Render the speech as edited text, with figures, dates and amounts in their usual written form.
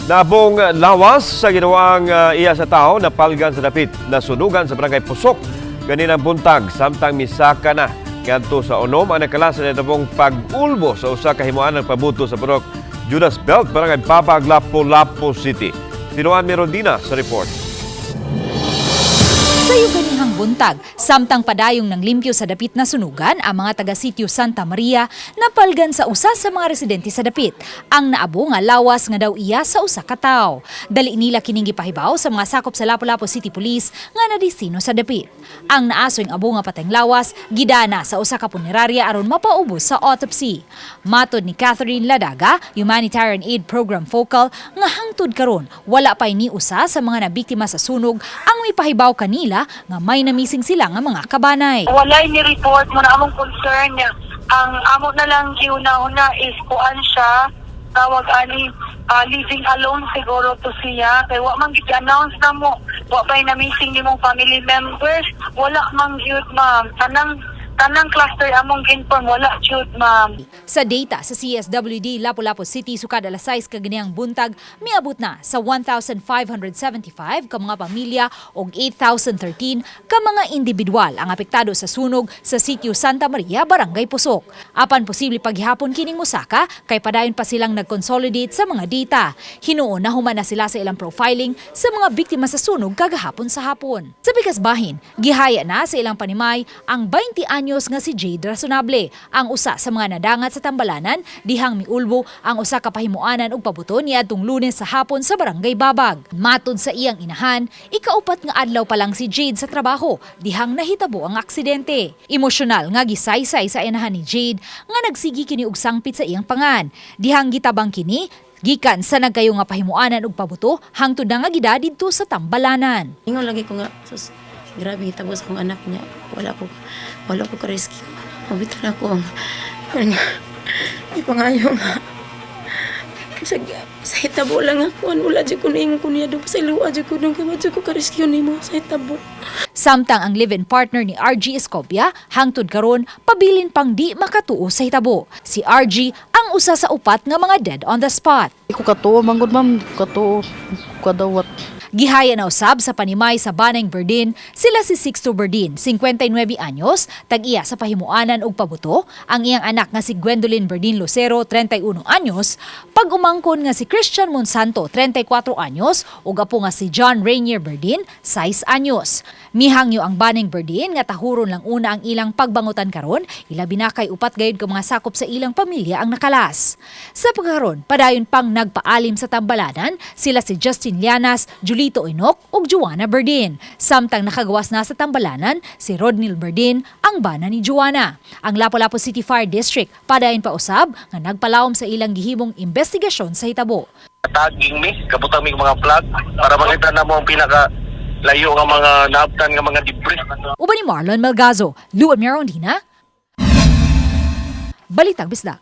Nabong lawas sa ginawang iya sa tao na palgan sa dapit na sunugan sa barangay Pusok ganinang buntag samtang misaka na ngadto sa unom ang nakalasan na nabong pag-ulbo sa usa ka himuan ng pabuto sa Purok Judas Belt barangay Babag, Lapu-Lapu City. Tinuan Merondina sa report. Sayo ganihang buntag, samtang padayong ng limpyo sa dapit na sunugan ang mga taga-sitio Santa Maria napalgan sa usa sa mga residente sa dapit. Ang naabo nga lawas nga daw iya sa usa ka tawo. Dali nila kining gipahibaw sa mga sakop sa Lapu-Lapu City Police nga nadisino sa dapit. Ang naasoy abo nga patayng lawas gidana sa usa ka punerarya aron mapaubos sa autopsy. Matod ni Catherine Ladaga, Humanitarian Aid Program Focal, nga hangtod karon wala pay ni usa sa mga nabiktima sa sunog ang mipahibaw kanila nga may namising sila nga mga kabanay. Walay ni report mo na among concern niya. Ang amo na lang giuna-una is kuan siya tawag ani living alone siguro to siya kay wa man gid announce na mo wa bay na missing nimong family members wala man gyud ma'am tanang cluster among inform wala jud ma'am. Sa data sa CSWD Lapu-Lapu City sukad alas 6 kaganihang buntag miabot na sa 1,575 ka mga pamilya ug 8,013 ka mga individual ang apektado sa sunog sa sitio Santa Maria, Barangay Pusok. Apan posible paghihapon kining musaka kay padayon pa silang nag-consolidate sa mga data. Hinuon na human na sila sa ilang profiling sa mga biktima sa sunog kagahapon sa hapon. Sa bikas bahin, gihaya na sa ilang panimay ang 20 anyos nga si Jade Razonable, ang usa sa mga nadangat sa Tambalanan dihang miulbo ang usa ka pahimuanan ug pabuto niadtong Lunes sa hapon sa Barangay Babag. Matod sa iyang inahan, ikaupat nga adlaw pa lang si Jade sa trabaho dihang nahitabo ang aksidente. Emosyonal nga gisaysay sa inahan ni Jade nga nagsigi kini og sangpit sa iyang pangan. Dihang gitabang kini gikan sa nagkayo nga pahimuanan ug pabuto hangtod na nga gida didto sa Tambalanan. Ingon lagi ko nga, sus, grabe, tapos akong anak niya, wala ko ka-rescue. Mabitan ako ang, ipangayo nga. Sa hitabo lang ako, wala dyan ko naingon ko niya doon, sa iluwa dyan ko doon, kaya dyan ko ka-rescue ni mo sa hitabo. Samtang ang live-in partner ni RG Escobia, hangtod karon pabilin pang di makatuo sa hitabo. Si RG ang usa sa upat nga mga dead on the spot. Di ko katuo, manggod ma'am, di ko katuo, kadawat. Gihaya na usab sa panimay sa Banang Berdin, sila si Sixto Berdin, 59 anyos, tag-iya sa pahimuanan ug pabuto, ang iyang anak nga si Gwendolyn Berdin Lucero, 31 anyos, pag-umangkon nga si Christian Monsanto, 34 anyos, ug apo nga si John Rainier Berdin, 6 anyos. Mihangyo ang Banang Berdin nga tahuron lang una ang ilang pagbangutan karon, ilabi na kay upat gayud ka mga sakop sa ilang pamilya ang nakalas. Sa pagkaron, padayon pang nagpaalim sa Tambalanan, sila si Justin Llanas, Julito Inok ug Joanna Berdin. Samtang nakagawas na sa Tambalanan, si Rodnil Berdin, ang bana ni Joanna. Ang Lapu-Lapu City Fire District padayon pa usab nga nagpalawom sa ilang gihimong investigasyon sa hitabo. Tagging mi, kabutang mi mga flag para makita na mo ang pinaka layo nga mga naabtan nga mga debris. Uban ni Marlon Melgazo, Luan Merondina, Balitang Bisdak.